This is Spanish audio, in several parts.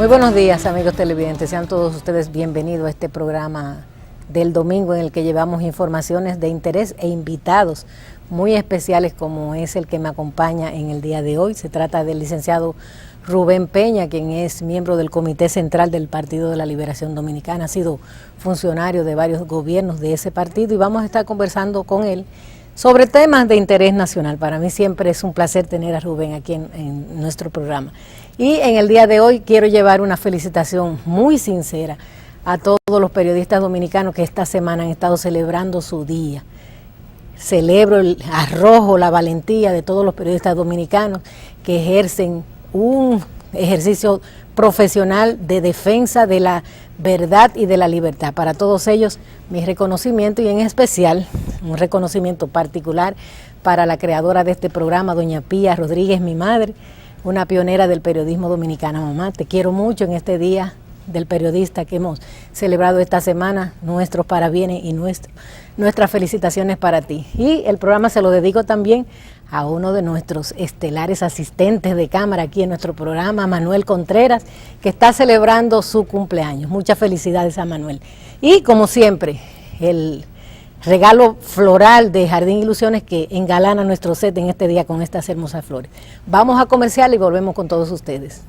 Muy buenos días, amigos televidentes. Sean todos ustedes bienvenidos a este programa del domingo en el que llevamos informaciones de interés e invitados muy especiales como es el que me acompaña en el día de hoy. Se trata del licenciado Rubén Peña, quien es miembro del Comité Central del Partido de la Liberación Dominicana, ha sido funcionario de varios gobiernos de ese partido y vamos a estar conversando con él sobre temas de interés nacional. Para mí siempre es un placer tener a Rubén aquí en nuestro programa. Y en el día de hoy quiero llevar una felicitación muy sincera a todos los periodistas dominicanos que esta semana han estado celebrando su día. Celebro el arrojo, la valentía de todos los periodistas dominicanos que ejercen un ejercicio profesional de defensa de la verdad y de la libertad. Para todos ellos, mi reconocimiento y en especial un reconocimiento particular para la creadora de este programa, doña Pía Rodríguez, mi madre, una pionera del periodismo dominicano. Mamá, te quiero mucho en este día del periodista que hemos celebrado esta semana, nuestros parabienes y nuestras felicitaciones para ti. Y el programa se lo dedico también a uno de nuestros estelares asistentes de cámara aquí en nuestro programa, Manuel Contreras, que está celebrando su cumpleaños. Muchas felicidades a Manuel. Y como siempre, el regalo floral de Jardín Ilusiones que engalana nuestro set en este día con estas hermosas flores. Vamos a comercial y volvemos con todos ustedes.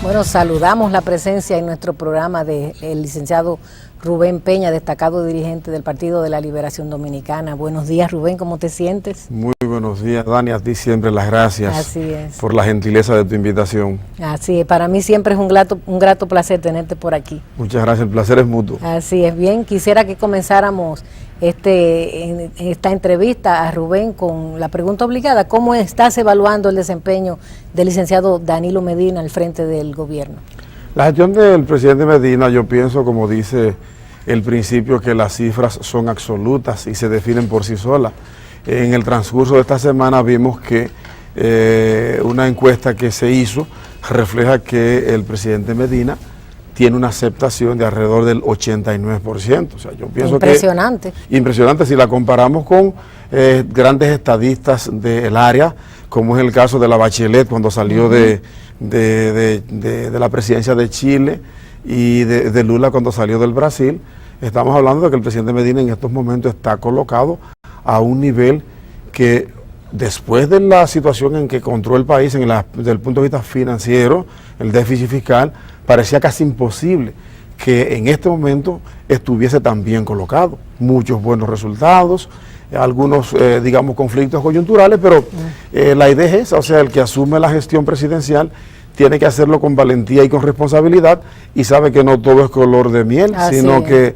Bueno, saludamos la presencia en nuestro programa del licenciado Rubén Peña, destacado dirigente del Partido de la Liberación Dominicana. Buenos días, Rubén, ¿cómo te sientes? Muy buenos días, Dani, a ti siempre las gracias. Así es. Por la gentileza de tu invitación. Así es, para mí siempre es un grato placer tenerte por aquí. Muchas gracias, el placer es mutuo. Así es, bien, quisiera que comenzáramos esta entrevista a Rubén con la pregunta obligada: ¿cómo estás evaluando el desempeño del licenciado Danilo Medina al frente del gobierno? La gestión del presidente Medina, yo pienso, como dice el principio, que las cifras son absolutas y se definen por sí solas. En el transcurso de esta semana vimos que una encuesta que se hizo refleja que el presidente Medina tiene una aceptación de alrededor del 89%. O sea, yo pienso impresionante. Impresionante si la comparamos con grandes estadistas del área, como es el caso de la Bachelet cuando salió de la presidencia de Chile y de Lula cuando salió del Brasil. Estamos hablando de que el presidente Medina en estos momentos está colocado a un nivel que, después de la situación en que encontró el país desde el punto de vista financiero, el déficit fiscal, parecía casi imposible que en este momento estuviese tan bien colocado. Muchos buenos resultados, algunos, digamos, conflictos coyunturales, pero la idea es esa, o sea, el que asume la gestión presidencial tiene que hacerlo con valentía y con responsabilidad, y sabe que no todo es color de miel, sino que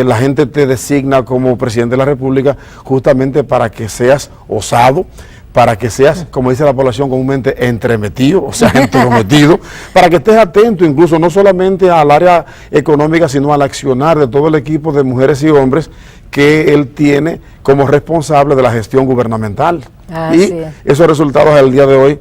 la gente te designa como presidente de la República justamente para que seas osado, para que seas, como dice la población comúnmente, entremetido, o sea, entrometido, para que estés atento incluso no solamente al área económica, sino al accionar de todo el equipo de mujeres y hombres que él tiene como responsable de la gestión gubernamental. Y esos resultados al día de hoy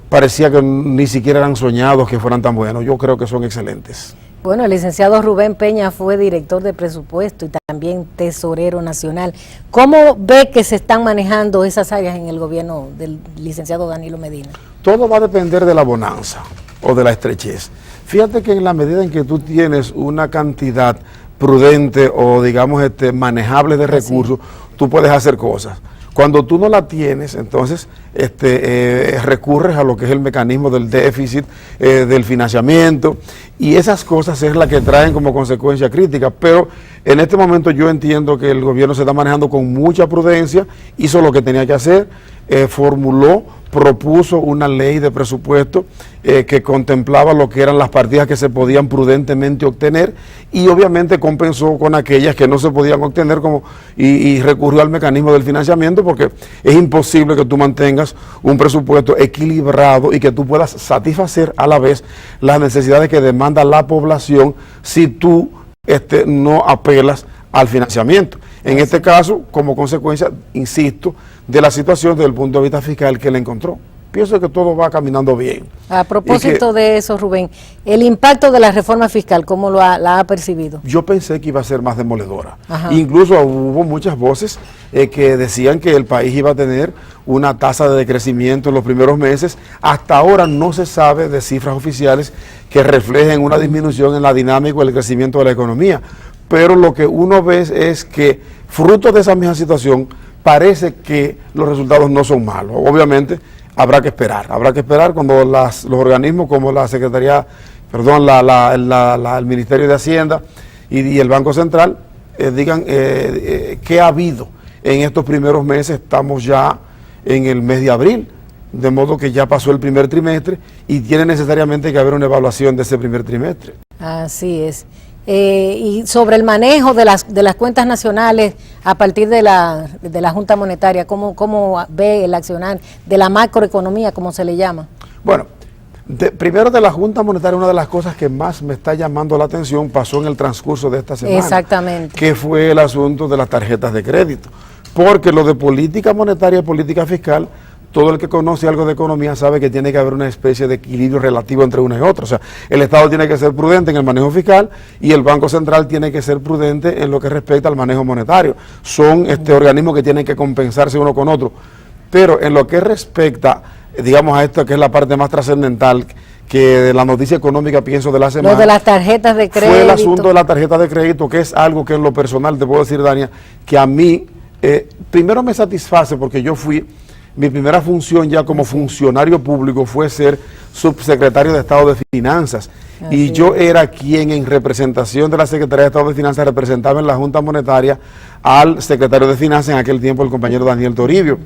parecía que ni siquiera eran soñados que fueran tan buenos. Yo creo que son excelentes. Bueno, el licenciado Rubén Peña fue director de presupuesto y también tesorero nacional. ¿Cómo ve que se están manejando esas áreas en el gobierno del licenciado Danilo Medina? Todo va a depender de la bonanza o de la estrechez. Fíjate que en la medida en que tú tienes una cantidad prudente o, digamos, manejable de recursos, tú puedes hacer cosas. Cuando tú no la tienes, entonces recurres a lo que es el mecanismo del déficit, del financiamiento, y esas cosas es la que traen como consecuencia crítica. Pero en este momento yo entiendo que el gobierno se está manejando con mucha prudencia, hizo lo que tenía que hacer, propuso una ley de presupuesto que contemplaba lo que eran las partidas que se podían prudentemente obtener, y obviamente compensó con aquellas que no se podían obtener y recurrió al mecanismo del financiamiento, porque es imposible que tú mantengas un presupuesto equilibrado y que tú puedas satisfacer a la vez las necesidades que demanda la población si tú no apelas al financiamiento. En este caso, como consecuencia, insisto, de la situación desde el punto de vista fiscal que él encontró. Pienso que todo va caminando bien. A propósito de eso, Rubén, el impacto de la reforma fiscal, ¿cómo la ha percibido? Yo pensé que iba a ser más demoledora. Ajá. Incluso hubo muchas voces que decían que el país iba a tener una tasa de decrecimiento en los primeros meses. Hasta ahora no se sabe de cifras oficiales que reflejen una disminución en la dinámica o el crecimiento de la economía. Pero lo que uno ve es que, fruto de esa misma situación, parece que los resultados no son malos. Obviamente habrá que esperar cuando los organismos como la Secretaría, el Ministerio de Hacienda y el Banco Central digan qué ha habido en estos primeros meses. Estamos ya en el mes de abril, de modo que ya pasó el primer trimestre y tiene necesariamente que haber una evaluación de ese primer trimestre. Así es. Y sobre el manejo de las cuentas nacionales a partir de la Junta Monetaria, ¿cómo ve el accionar de la macroeconomía, como se le llama? Bueno, primero de la Junta Monetaria, una de las cosas que más me está llamando la atención pasó en el transcurso de esta semana. Exactamente. Que fue el asunto de las tarjetas de crédito. Porque lo de política monetaria y política fiscal, todo el que conoce algo de economía sabe que tiene que haber una especie de equilibrio relativo entre una y otra. O sea, el Estado tiene que ser prudente en el manejo fiscal y el Banco Central tiene que ser prudente en lo que respecta al manejo monetario. Son organismos que tienen que compensarse uno con otro. Pero en lo que respecta, digamos, a esto que es la parte más trascendental, que de la noticia económica, pienso, de la semana. Lo de las tarjetas de crédito. Fue el asunto de la tarjeta de crédito, que es algo que en lo personal, te puedo decir, Dania, que a mí, primero me satisface porque mi primera función ya como funcionario público fue ser subsecretario de Estado de Finanzas. Y yo era quien en representación de la Secretaría de Estado de Finanzas representaba en la Junta Monetaria al secretario de Finanzas, en aquel tiempo el compañero Daniel Toribio.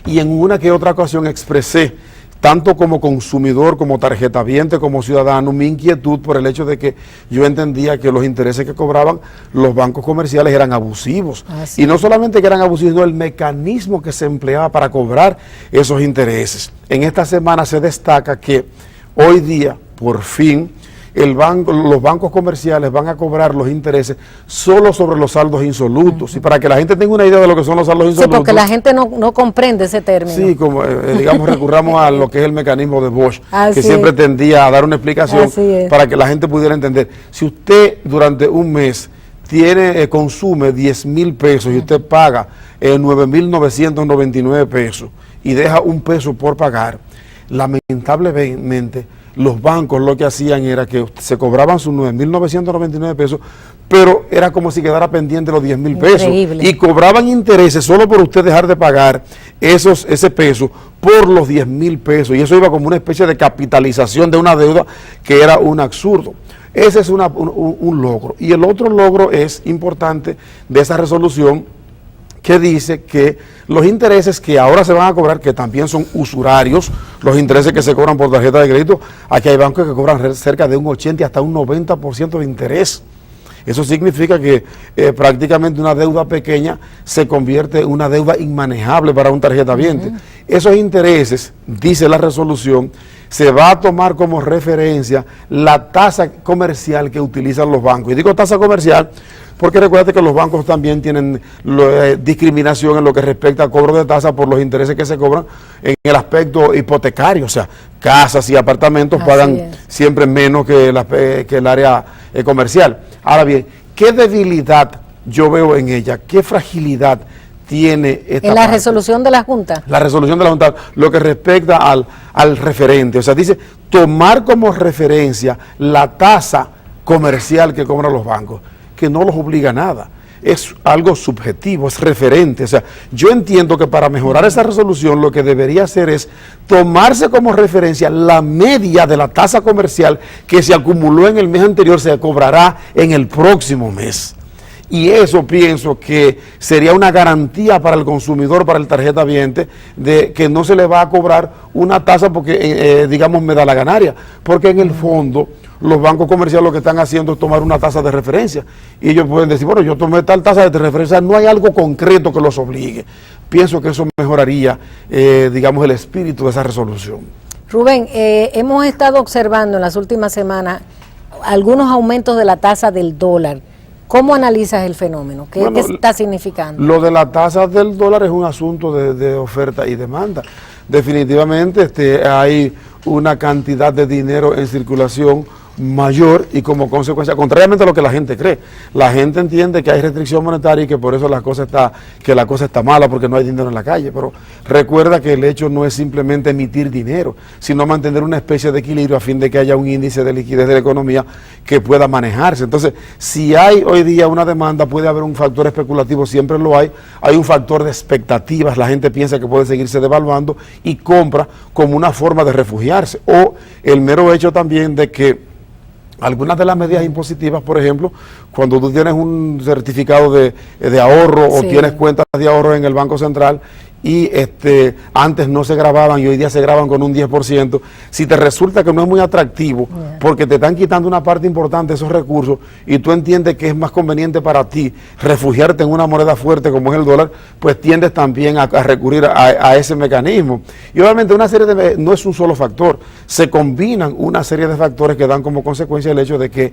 Y en una que otra ocasión expresé, tanto como consumidor, como tarjetaviente, como ciudadano, mi inquietud por el hecho de que yo entendía que los intereses que cobraban los bancos comerciales eran abusivos. Y no solamente que eran abusivos, sino el mecanismo que se empleaba para cobrar esos intereses. En esta semana se destaca que hoy día, por fin, los bancos comerciales van a cobrar los intereses solo sobre los saldos insolutos. Y para que la gente tenga una idea de lo que son los saldos insolutos. Sí, porque la gente no comprende ese término. Sí, como digamos, recurramos a lo que es el mecanismo de Bosch, que siempre tendía a dar una explicación para que la gente pudiera entender. Si usted durante un mes consume 10,000 pesos y usted paga 9,999 pesos y deja un peso por pagar, lamentablemente los bancos lo que hacían era que se cobraban sus 9,999 pesos, pero era como si quedara pendiente los 10,000 pesos. Y cobraban intereses solo por usted dejar de pagar ese peso por los 10,000 pesos. Y eso iba como una especie de capitalización de una deuda que era un absurdo. Ese es un logro. Y el otro logro es importante de esa resolución, que dice que los intereses que ahora se van a cobrar, que también son usurarios, los intereses que se cobran por tarjeta de crédito, aquí hay bancos que cobran cerca de un 80 y hasta un 90% de interés. Eso significa que prácticamente una deuda pequeña se convierte en una deuda inmanejable para un tarjetaviente. Esos intereses, dice la resolución, se va a tomar como referencia la tasa comercial que utilizan los bancos. Y digo tasa comercial porque recuerda que los bancos también tienen discriminación en lo que respecta al cobro de tasa por los intereses que se cobran en el aspecto hipotecario. O sea, casas y apartamentos pagan siempre menos que el área comercial. Ahora bien, ¿qué debilidad yo veo en ella? ¿Qué fragilidad tiene esta en la resolución de la Junta? La resolución de la Junta, lo que respecta al referente. O sea, dice tomar como referencia la tasa comercial que cobran los bancos, que no los obliga a nada. es algo subjetivo, es referente. O sea, yo entiendo que para mejorar esa resolución lo que debería hacer es tomarse como referencia la media de la tasa comercial que se acumuló en el mes anterior, se cobrará en el próximo mes. Y eso pienso que sería una garantía para el consumidor, para el tarjetaviente, de que no se le va a cobrar una tasa porque, digamos, me da la ganaria. Porque en el fondo, los bancos comerciales lo que están haciendo es tomar una tasa de referencia. Y ellos pueden decir, bueno, yo tomé tal tasa de referencia, no hay algo concreto que los obligue. Pienso que eso mejoraría, digamos, el espíritu de esa resolución. Rubén, hemos estado observando en las últimas semanas algunos aumentos de la tasa del dólar. ¿Cómo analizas el fenómeno? ¿Qué está significando? Lo de la tasa del dólar es un asunto de oferta y demanda. Definitivamente hay una cantidad de dinero en circulación mayor y como consecuencia, contrariamente a lo que la gente cree, la gente entiende que hay restricción monetaria y que por eso la cosa está mala porque no hay dinero en la calle, pero recuerda que el hecho no es simplemente emitir dinero, sino mantener una especie de equilibrio a fin de que haya un índice de liquidez de la economía que pueda manejarse. Entonces, si hay hoy día una demanda, puede haber un factor especulativo, siempre lo hay un factor de expectativas, la gente piensa que puede seguirse devaluando y compra como una forma de refugiarse, o el mero hecho también de que algunas de las medidas impositivas, por ejemplo, cuando tú tienes un certificado de ahorro o tienes cuentas de ahorro en el Banco Central y antes no se grababan y hoy día se graban con un 10%, si te resulta que no es muy atractivo porque te están quitando una parte importante de esos recursos y tú entiendes que es más conveniente para ti refugiarte en una moneda fuerte como es el dólar, pues tiendes también a recurrir a ese mecanismo. Y obviamente no es un solo factor, se combinan una serie de factores que dan como consecuencia el hecho de que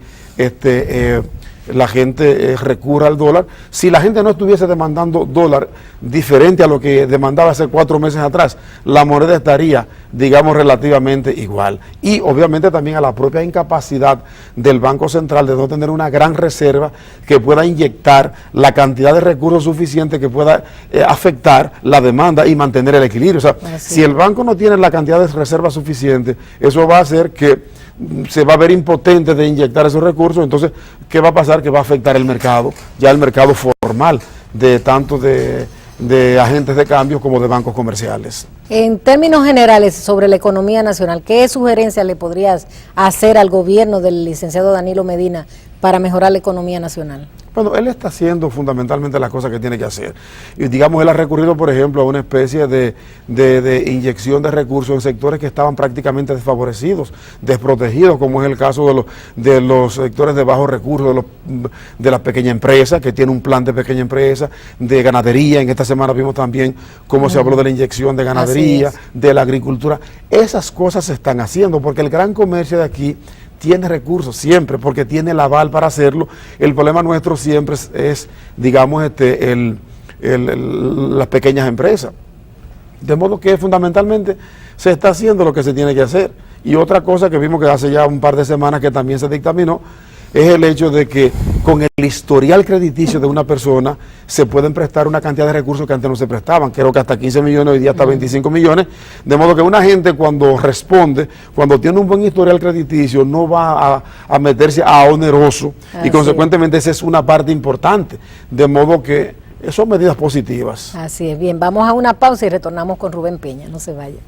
la gente recurra al dólar. Si la gente no estuviese demandando dólar diferente a lo que demandaba hace 4 meses atrás, la moneda estaría, digamos, relativamente igual. Y obviamente también a la propia incapacidad del Banco Central de no tener una gran reserva que pueda inyectar la cantidad de recursos suficiente que pueda afectar la demanda y mantener el equilibrio. O sea, si el banco no tiene la cantidad de reserva suficiente, eso va a hacer que se va a ver impotente de inyectar esos recursos. Entonces, ¿qué va a pasar? Que va a afectar el mercado, ya el mercado formal, de tanto de agentes de cambio como de bancos comerciales. En términos generales, sobre la economía nacional, ¿qué sugerencias le podrías hacer al gobierno del licenciado Danilo Medina para mejorar la economía nacional? Bueno, él está haciendo fundamentalmente las cosas que tiene que hacer. Y digamos, él ha recurrido, por ejemplo, a una especie de inyección de recursos en sectores que estaban prácticamente desfavorecidos, desprotegidos, como es el caso de los sectores de bajos recursos, de las pequeñas empresas, que tiene un plan de pequeña empresa, de ganadería. En esta semana vimos también cómo se habló de la inyección de ganadería, de la agricultura. Esas cosas se están haciendo porque el gran comercio de aquí tiene recursos siempre, porque tiene el aval para hacerlo. El problema nuestro siempre es digamos, las pequeñas empresas. De modo que fundamentalmente se está haciendo lo que se tiene que hacer. Y otra cosa que vimos que hace ya un par de semanas que también se dictaminó, es el hecho de que con el historial crediticio de una persona se pueden prestar una cantidad de recursos que antes no se prestaban, creo que hasta 15 millones, hoy día hasta 25 millones, de modo que una gente cuando responde, cuando tiene un buen historial crediticio, no va a meterse a oneroso y consecuentemente esa es una parte importante, de modo que son medidas positivas. Así es, bien, vamos a una pausa y retornamos con Rubén Peña, no se vaya.